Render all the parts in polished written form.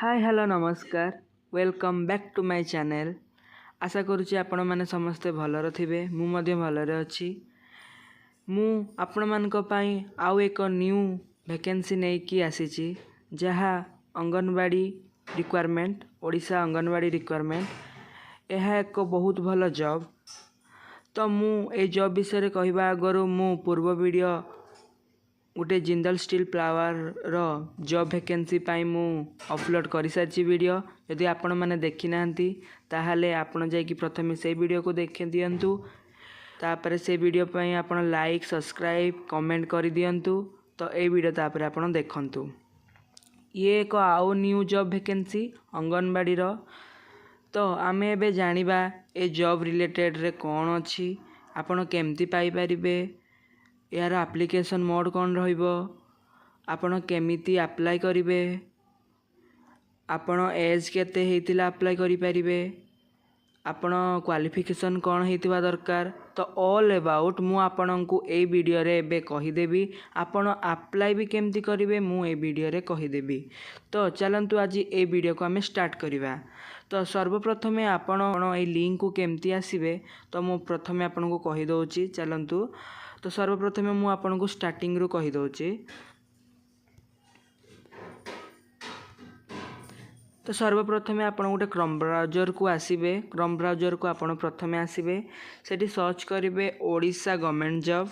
हाय hello नमस्कार welcome back to my channel. आशा करुच्ची आपण मैंने समस्ते भलर थे मुझे भलरे अच्छी मु आपण मानक पई आउ एक न्यू वैकेंसी नहीं कि आसी जहाँ अंगनवाड़ी रिक्वायरमेंट ओडिशा अंगनवाड़ी रिक्वायरमेंट यह एक बहुत भल जॉब। तो मु ए जॉब विषय कहवा आगु मु पूर्व वीडियो गोटे जिंदल स्टील फ्लावर रो जॉब वैकेंसी पाई मु अपलोड कर सारी वीडियो। यदि आपण मैंने देखी ना ताहले आपण जाकि प्रथम से वीडियो को देख दिंतु तापर से वीडियो पाई आपण लाइक सब्सक्राइब कमेंट कर दिंतु। तो ये वीडियो तापर आपण देखंतु। ये एक आउ न्यू जॉब वैकेंसी अंगनवाड़ी रो। तो आमे एबे जानिबा ए जॉब रिलेटेड रे कौन अच्छी आपण केमती पाई परिबे यार एप्लिकेशन मोड कौन रहिबो आपण केमिति अप्लाई करिवे आपण एज केते हेतिला अप्लाई करि परिबे आपण क्वालिफिकेशन कौन हेतिबा दरकार। तो ऑल अबाउट मु आपनकु ए वीडियो रे एबे कहि देबी आपण अप्लाई भी केमती करिवे मु ए वीडियो रे कहि देबी। तो चलंतु आज ए वीडियो को हमें स्टार्ट करिवा। तो सर्वप्रथम आपण ए लिंक को केमती आसीबे तो मु प्रथम आपनको कहि दउची चलंतु। तो सर्वप्रथम मु आपनको स्टार्टिंग रू कहि दउची। तो सर्वप्रथम आपण गोटे क्रोम ब्राउजर को आसीबे क्रोम ब्राउजर को आपण प्रथम आसीबे सेठी सर्च करिवे ओडिशा गवर्नमेंट जॉब।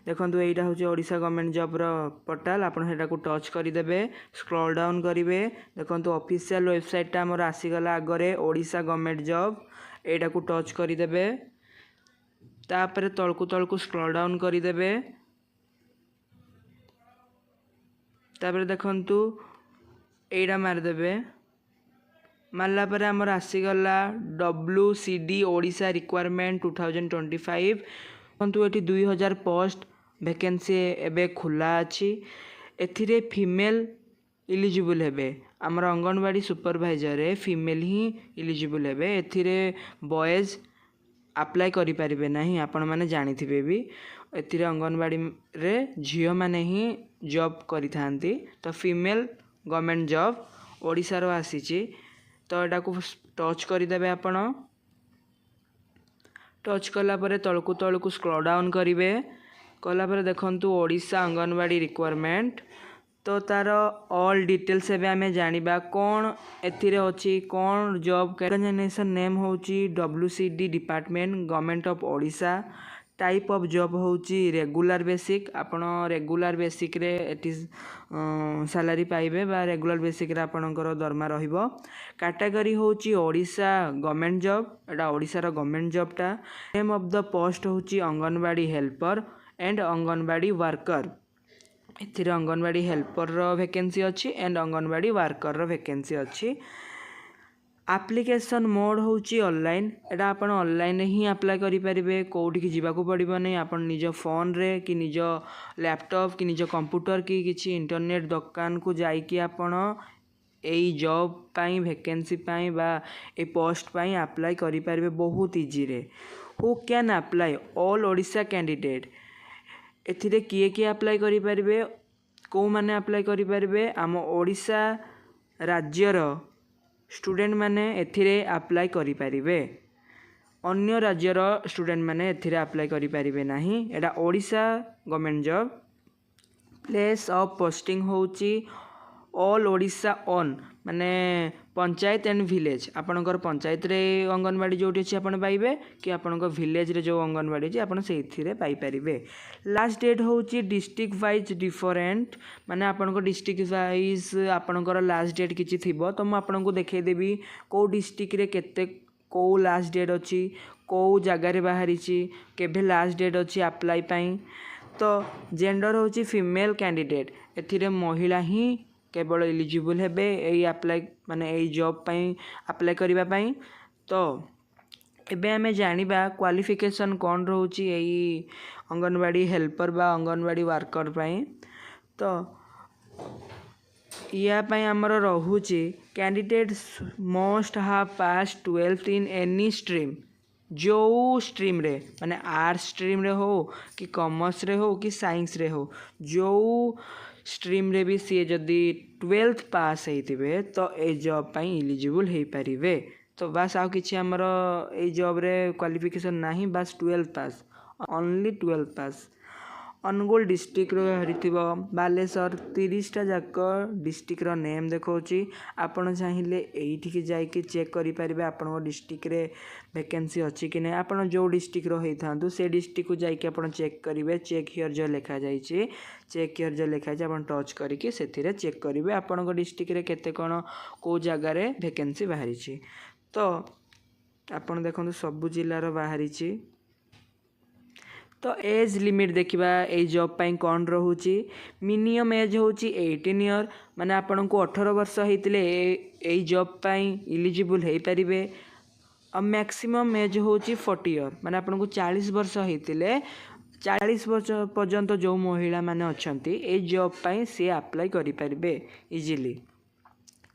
देखंतु एटा होचे ओडिशा गवर्नमेंट जॉब रो पोर्टल आपण हेटा को टच करि देबे स्क्रॉल डाउन करिवे। देखंतु ऑफिशियल वेबसाइट ता हमर आसी गला आगरे ओडिशा गवर्नमेंट जॉब एटा को टच करि देबे तापर तळकु स्क्रॉल डाउन करि देबे तापर देखंतु एटा मार देबे मारला पर हमर आसी गला WCD ओडिशा रिक्वायरमेंट 2025। देखंतु एटी 2000 पोस्ट वैकेंसी एबे खुला अछि। एथिरे फीमेल इलिजिबल हेबे हमर अंगनवाड़ी सुपरवाइजर रे फीमेल ही इलिजिबल हेबे एथिरे बॉयज अप्लाई करि परिबे नहीं आपण माने जानिथिबे भी एथिरे अंगनवाड़ी रे झियो माने ही जॉब करि थांती। तो फीमेल गवर्नमेंट जॉब ओडिशा रो आसीची। तो एटा को टच करि देबे आपण टच कला परे तळकु स्क्रॉल डाउन करिवे कला परे देखंतु ओडिशा अंगनवाड़ी रिक्वायरमेंट। तो तार ऑल डिटेल्स एबे हमें जानिबा कौन एथिरे अछि कौन जॉब ऑर्गेनाइजेशन नेम होची WCD department government of Odisha. Type of job होची रेगुलर बेसिक आपण रेगुलर बेसिक रे एटी सैलरी पाइबे बा रेगुलर बेसिक रे आपनकर दरमा रहिबो। कैटेगरी होची ओडिशा गवर्नमेंट जॉब एटा ओडिशा रो गवर्नमेंट जॉब टा। नेम ऑफ द पोस्ट होची anganwadi helper and anganwadi worker. एथिरे अंगनवाड़ी हेल्पर रो वैकेंसी अच्छी एंड अंगनवाड़ी वर्कर रो वैकेंसी अच्छी। एप्लिकेशन मोड होची ऑनलाइन एटा आपण ऑनलाइन ही अप्लाई करि परिबे कोठी की जीवा को पड़िबो नै आपण निज फोन रे कि निज लैपटॉप कि निज कंप्यूटर कि किछि इंटरनेट दुकान को जाई कि आपण एई जॉब पाई वैकेंसी पाई बा ए पोस्ट पाई अप्लाई करि परिबे बहुत इजी रे। Who can apply all Odisha candidate एथिरे किए किए अप्लाई करि परिबे को माने अप्लाई करि परिबे आम ओडिशा राज्यर स्टूडेंट माने एथिरे अप्लाई करि परिबे अन्य राज्यर स्टूडेंट माने एथिरे अप्लाई करि परिबे नाही। एटा Odisha government job. Place of posting होची ऑल ओडिशा ऑन माने पंचायत एंड विलेज आपनकर पंचायत रे अंगनवाड़ी जोटी अछि आपण पाइबे कि आपनकर विलेज रे जो अंगनवाड़ी अछि आपण सेथिरे पाई परिबे। लास्ट डेट होची डिस्ट्रिक्ट वाइज डिफरेंट माने आपनकर डिस्ट्रिक्ट वाइज आपनकर लास्ट डेट किछि थिबो तो म आपनको देखै देबी को डिस्ट्रिक्ट रे केते को लास्ट डेट अछि को जगह रे बाहरी छि केभे लास्ट डेट अछि अप्लाई पाई। तो जेंडर होची फीमेल कैंडिडेट एथिरे महिला ही केवल एलिजिबल हेबे एई अप्लाई माने एई जॉब पाई अप्लाई करिबा पाई। तो एबे हमें जानिबा क्वालिफिकेशन कौन रहउची एई अंगनवाड़ी हेल्पर बा अंगनवाड़ी वर्कर पाई। तो या पाई हमर रहउची candidates must have pass 12th in any stream जो स्ट्रीम रे माने आर्ट्स स्ट्रीम रे हो कि कॉमर्स रे हो कि साइंस रे हो जो स्ट्रीम रे भी सी जदि 12th पास होइतिबे तो ए जॉब पाई एलिजिबल हो पारिबे। तो बस आउ किछि हमर ए जॉब रे क्वालिफिकेशन नाही, बस 12th पास, ओनली 12th पास। अनुगुल डिस्ट्रिक्ट हरिथिबो बालेश्वर 30टा जाक डिस्ट्रिक्ट रो नेम देखौची। आपण चाहिले एइठिके जाइके चेक करि परिबे आपण डिस्ट्रिक्ट रे वैकेंसी अछि कि नै। आपण जो डिस्ट्रिक्ट रो हेथांतु से डिस्ट्रिक्ट को जाइके आपण चेक करिवे। चेक हियर जो लिखा जाइछि, चेक हियर जो लिखा जाइछि आपण टच करिके सेथिरे चेक करिवे आपण डिस्ट्रिक्ट रे केते कोन को जगह रे वैकेंसी बाहरिछि। तो आपण देखंतु सब जिल्ला रो बाहरिछि। तो एज लिमिट देखा ए जॉब पाई कौन रोचे। मिनिमम एज होची 18 ईयर, माने आपन को 18 वर्ष होते ए जॉब पाई एलिजिबल हो पारे। और मैक्सिमम एज होची 40 ईयर, माने आपन को 40 वर्ष होते 40 वर्ष पर्यंत जो महिला माने अछंती ए जॉब पाई से अप्लाई करि परिबे इजीली।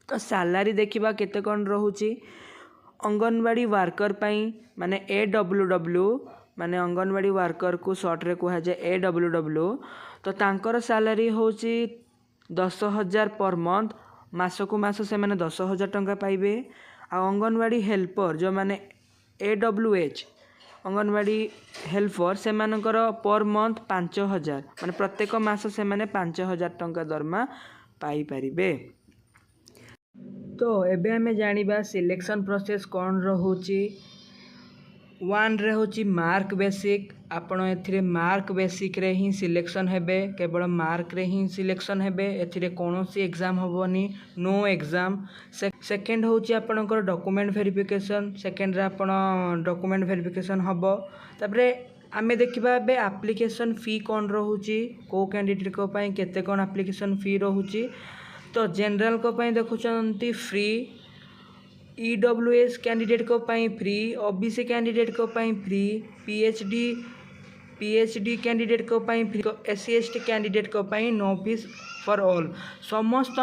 तो सैलरी देखा केते कौन रोचे। अंगनवाड़ी वर्कर पाई माने AWW माने अंगनवाड़ी वर्कर को शॉर्ट रे कहा जाए AWW। तो तांकर सैलरी होची 10,000 पर मंथ, मास को मास से माने 10,000 टंका पाइबे। आ अंगनवाड़ी हेल्पर जो माने AWH अंगनवाड़ी हेल्पर से मानकर पर मंथ 5,000, माने प्रत्येक मास से माने 5,000 टंका दरमा पाई परिबे। तो एबे हमें जानिबा सिलेक्शन प्रोसेस कौन रोची। 1 रे होची मार्क बेसिक। आपण एथिरे मार्क बेसिक रे ही सिलेक्शन हेबे, केवल मार्क रे ही सिलेक्शन हेबे। एथिरे कोनोसी एग्जाम होबोनी, नो एग्जाम। सेकंड होची आपणकर डॉक्यूमेंट वेरिफिकेशन। सेकंड रे आपण डॉक्यूमेंट वेरिफिकेशन हबो। तापरे आमे देखिबा बे एप्लीकेशन फी कौन रोची, को कैंडिडेट को पई केते कोन एप्लीकेशन फी रोची। तो जनरल को पई देखुचंती फ्री, EWS कैंडिडेट को पाई फ्री, OBC कैंडिडेट को पाई फ्री, PhD कैंडिडेट को पाई फ्री, SC/ST कैंडिडेट को पाई नो फीस फॉर ऑल। समस्त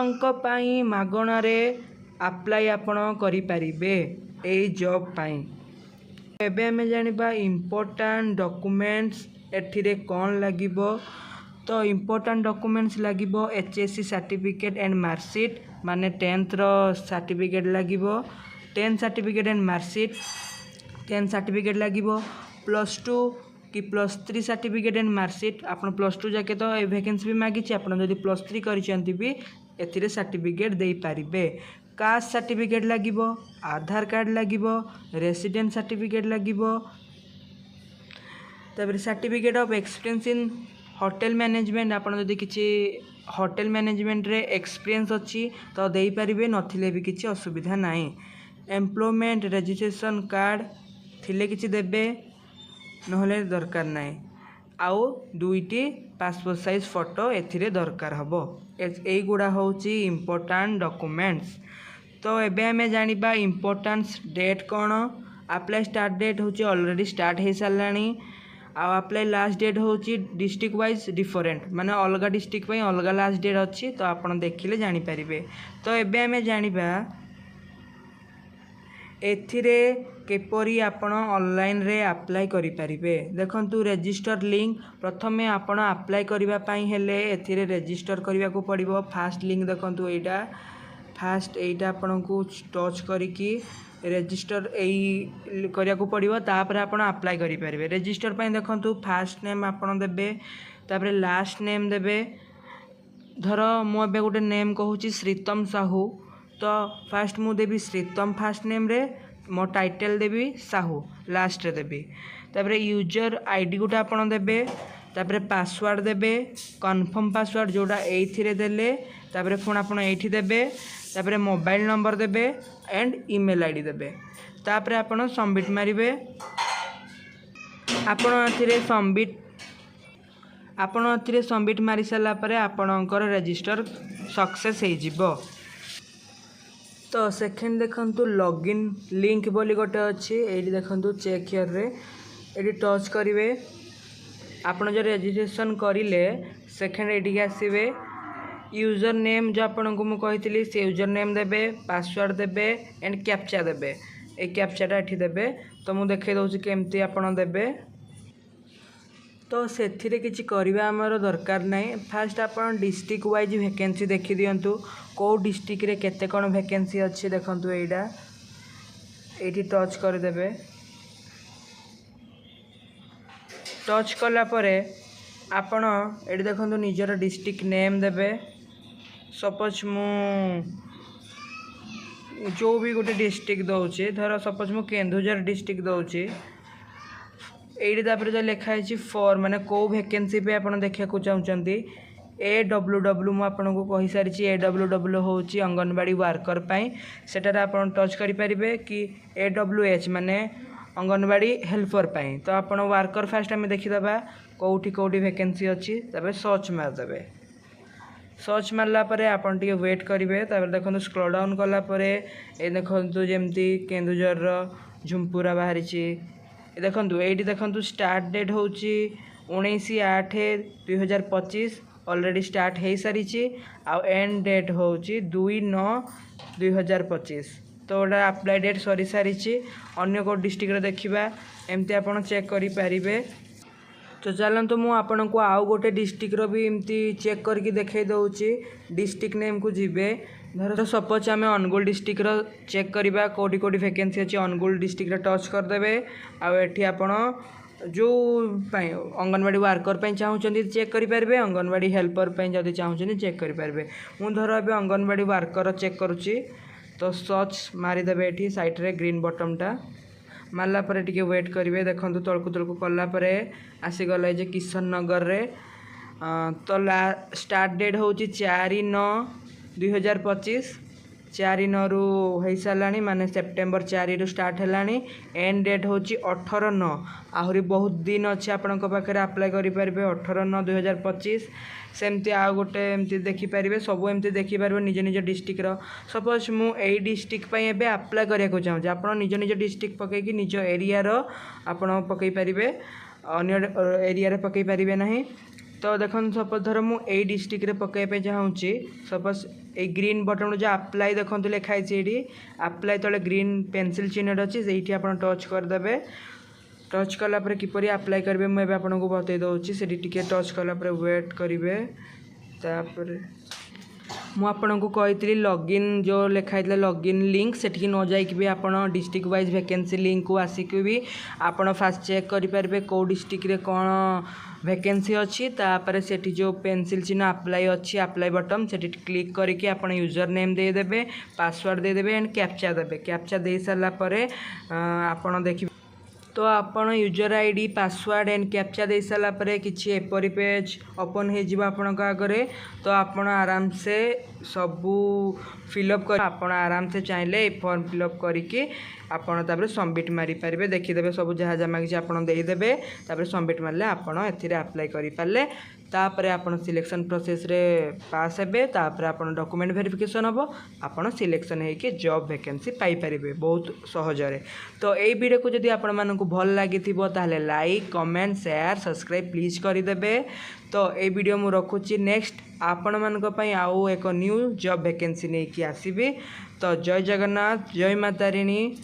पाई मागणा रे अप्लाई आपण करि परिबे ए जॉब पाई। एबे हमें जानिबा इम्पोर्टेंट डॉक्यूमेंट्स एथिरे कौन लागिबो। तो इम्पोर्टेंट डॉक्यूमेंट्स लागिबो HSC सर्टिफिकेट एंड मार्कशीट, माने 10th रो सर्टिफिकेट लागिबो। 10th certificate and marksheet, 10th certificate लागिबो। +2 कि +3 सर्टिफिकेट एंड मार्कशीट। आपण +2 जाके तो ए वैकेंसी भी मागिछि, आपण जदि +3 करिसेंती भी एथिरे सर्टिफिकेट देई पारिबे। कास्ट सर्टिफिकेट लागिबो, आधार कार्ड लागिबो, रेसिडेंट सर्टिफिकेट लागिबो। तापर certificate of experience in hotel management. आपण जदि किछि होटल मैनेजमेंट रे एक्सपीरियंस अछि तो देई पारिबे, नथिले भी किछि असुविधा नाही। एम्प्लॉयमेंट रजिस्ट्रेशन कार्ड थिले किछि देबे, नहले दरकार नाही। आउ 2टी पासपोर्ट साइज फोटो एथिरे दरकार हबो। एई गुडा होची इम्पोर्टेंट डॉक्यूमेंट्स। तो एबे हमें जानिबा इम्पोर्टेंस डेट कौन। अप्लाई स्टार्ट डेट होची ऑलरेडी स्टार्ट हो सारानी। आ अप्लाई लास्ट डेट होची डिस्ट्रिक्ट वाइज डिफरेंट, माने अलगा डिस्ट्रिक्ट पई अलगा लास्ट डेट अच्छी। तो आपण देखिले जानि परिबे। तो एबे हमें जानिबा एथिरे केपरी आपण ऑनलाइन रे अप्लाई करि परिबे। देखंतु रजिस्टर लिंक, प्रथमे आपण अप्लाई करिबा पई हेले एथिरे रजिस्टर करिबा को पड़िबो। फास्ट लिंक देखंतु एटा, फास्ट एटा आपण को टच करिकी रजिस्टर एई करिया को पड़िबो। तापर आपण अप्लाई करि परिबे। रजिस्टर पई देखंतु फास्ट नेम आपण देबे, तापर लास्ट नेम देबे। धर मु एबे गोटे नेम कहूची श्रीतम साहू, तो फास्ट मु देबी श्रीतम फास्ट नेम रे, मो टाइटल देबी साहू लास्ट रे देबी। तापर यूजर आईडी गोटे आपण देबे, तापर पासवर्ड देबे, कन्फर्म पासवर्ड जोड़ा एथिरे देले, तापर पुण आपण एठी देबे, तापर मोबाइल नंबर देबे एंड ईमेल आईडी देबे। तापर आपण सबमिट मारिबे। आपण एथिरे सबमिट मारि साला परे आपणकर रजिस्टर सक्सेस हो जिवो। तो सेकेंड देखंतु लॉगिन लिंक बोली गोटे अच्छी, एठी देखंतु चेक हियर रे एठी टच करिवे। आपण जो रजिस्ट्रेशन करिले सेकेंड एठी आसीबे। यूजर नेम जो आपन को मु कहितली से यूजर नेम देबे, पासवर्ड देबे एंड कैप्चा देबे। ए कैप्चाटा एठी देबे। तो मु देखै दउची केमती आपन देबे। तो से किसी करवा आमर दरकार नहीं। फास्ट आप डिस्ट्रिक्ट वाइज वैकेंसी देखी दिंतु कौ डिस्ट्रिक्ट रे केते कौन वैकेंसी अच्छी देखंतु एटा ये टच करदे। टच कलापर आपण ये देखो निजर डिस्ट्रिक्ट नेम देवे। सपोज मु जो भी गोटे डिस्ट्रिक्ट दौचे धर सपोज मु केन्दुझर डिस्ट्रिक्ट दौची ये जो लिखाई फॉर माने कौ वैकेंसी पे आप देखा चाहते AWW मुझे कही सारी AWW हूँ अंगनवाड़ी वर्कर सेटार आप टच करें कि AWH माने अंगनवाड़ी हेल्पर पाई। तो आप वर्कर फास्ट आम देखीदे कौटी कौटी वैकेंसी अच्छी सर्च मारदे। सर्च मारला आप वेट करेंगे। देखो स्क्रॉल डाउन कलापर ये देखो जमती केन्दुझर झुंपुरा बाहरी देखो ये देखो स्टार्ट डेट हूँ 19/8/2025 ऑलरेडी स्टार्ट हो सारी आउ एंड डेट हूँ 2/9/2025। तो गोटा अप्लाई डेट सरी सारी अन्य को डिस्ट्रिक्ट देखा एमती आप चेक करें। तो चलते मुझे आपन को आउ गोटे डिस्ट्रिक्ट भी एमती चेक करके देखई दूसरी डिस्ट्रिक्ट नेम को जीवे। धर सपोज आम अनुगुल डिस्ट्रिक्ट चेक करवा कौटी कौटी वैकेंसी अच्छी अनुगुल डिस्ट्रिक्ट टच करदे। आठी आप जो अंगनवाड़ी वर्कर चाहते चेक करेंगे अंगनवाड़ी हेल्पर जब चाहते चेक करेंगे। मुझे धर ए अंगनवाड़ी वर्कर चेक करुच्ची तो सर्च मारिदेवे ये साइट्रे ग्रीन बटमटा मारला टे वेट करेंगे। देखो तलकू तलकू कलापर आसीगला जे किशन नगर रे तो स्टार्ट डेट हूँ 4/9/2025 4/9 रु हो सारा माने सेप्टेम्बर 4 रु स्टार्ट है। एंड डेट हूँ 18/9 आहरी बहुत दिन अच्छे आपण पाखे अप्लाई करेंगे 18/9/2025। सेमती आ गोटे एमती देखिपारे सब एमती देखिपारे निज निज डिस्ट्रिक्ट। सपोज मुझे डिस्ट्रिक्ट एबे अप्लाई करने चाहूँगी आप निज निज डिस्ट्रिक्ट पकईकि निज एरिया आप पकई पारे अन्य एरिया पकई पारे ना। तो देखो सपोज धर मुझे डिस्ट्रिक्ट पकईपे चाहूँगी सपोज ये ग्रीन बटन जो अप्लाई देखो लिखाई ये अप्लाई तले ग्रीन पेंसिल चिन्ह अच्छी से आप टच करदे। टच कलापर किपरि अप्लाई करेंगे मुझे आपको बतई दूसरी से टच कलापर वेट करेंगे। मुझे कही लॉगिन जो लिखाई लॉगिन लिंक से न जाइक भी आप डिस्ट्रिक्ट वाइज वैकेंसी लिंक को आसिक भी आप फास्ट चेक करेंगे कौ डिस्ट्रिक्ट रे कौन वैकेंसी अच्छी। तापर से जो पेंसिल चिन्ह अप्लाई अच्छी अप्लाई बटन से क्लिक करके आप यूजर नेम देदेवे पासवर्ड देदेवे एंड कैप्चा देवे। कैप्चा दे सारापर आप देखिए तो आपन user ID password and captcha दे सारा परे किछि एपरी पेज ओपन हो जिवो आपन आगे। तो आपन आराम से सबू फिलअप कर आपन आराम से चाहिले फॉर्म फिलअप करके आपन तापर सबमिट मारी पारे। देखिदेवे सब जहाँ जहाँ मांगी आपन देदेवे तापर सबमिट मारले आपन एथिरे अप्लाई करि पारले। तापर आपन सिलेक्शन प्रोसेस रे पास हेबे। तापर आपन डॉक्यूमेंट वेरिफिकेशन हबो आपन सिलेक्शन होके जॉब वैकेंसी पाई परिबे बहुत सहजरे। तो এই वीडियो को जदि आपन मानकु भल लागिथिबो ताहले like comment share subscribe please करिदेबे। तो ये वीडियो मु रखुची नेक्स्ट आपण मानक पई आउ एक न्यू जॉब वैकेंसी नहीं कि आसीबी। तो जय जगन्नाथ जय माता रानी।